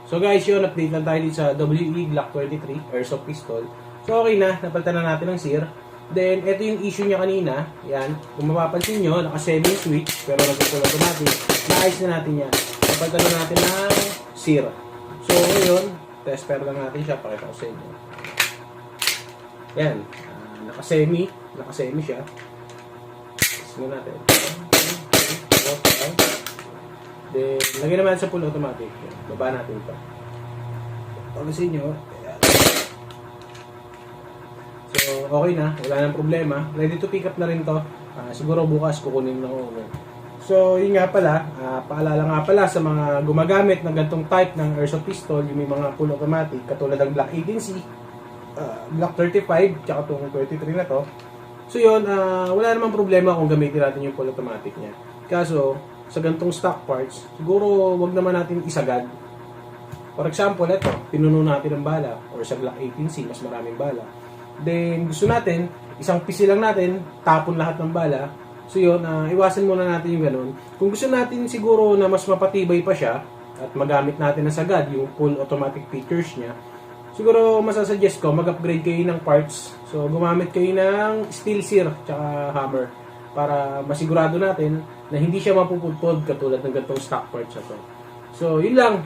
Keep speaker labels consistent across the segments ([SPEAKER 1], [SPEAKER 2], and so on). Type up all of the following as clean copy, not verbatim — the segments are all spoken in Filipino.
[SPEAKER 1] So guys, yun, update lang tayo dito sa WE Glock 23 Airsoft Pistol. So okay na, napalitan na natin ng sear. Then, ito yung issue niya kanina. Yan, kung mapapansin nyo, naka-semi switch, pero nag-full automatic. Naayos na natin yan. Napalitan na natin ng sear. So ngayon, tester lang natin siya, pakita ko sa inyo. Yan, naka-semi siya. Tignan natin. Then, lagyan naman sa full automatic. Baba natin ito. Pag-asin nyo. So, okay na. Wala nang problema. Ready to pick up na rin to. Siguro bukas kukunin na ako. So, yun nga pala. Paalala nga pala sa mga gumagamit ng gantong type ng airsoft pistol, yung may mga full automatic, katulad ng Glock 18C, Glock 35, tsaka itong 23 na to. So yun, wala namang problema kung gamitin natin yung full automatic niya. Kaso, sa gantong stock parts, siguro wag naman natin isagad. For example, ito, pinuno natin ng bala, or sa Glock 18C, mas maraming bala. Then, gusto natin, isang PC lang natin, tapon lahat ng bala. So yun, iwasan muna natin yung ganun. Kung gusto natin siguro na mas mapatibay pa siya, at magamit natin na sagad yung full automatic features niya, siguro masasuggest ko, mag-upgrade kayo ng parts. So, gumamit kayo ng steel sear, tsaka hammer, para masigurado natin na hindi siya mapupudpod katulad ng ganitong stock parts na to. So, yun lang.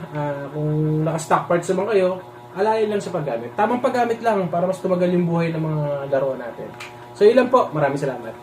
[SPEAKER 1] Kung naka-stock parts naman kayo, alayin lang sa paggamit. Tamang paggamit lang para mas tumagal yung buhay ng mga laruan natin. So, yun lang po. Maraming salamat.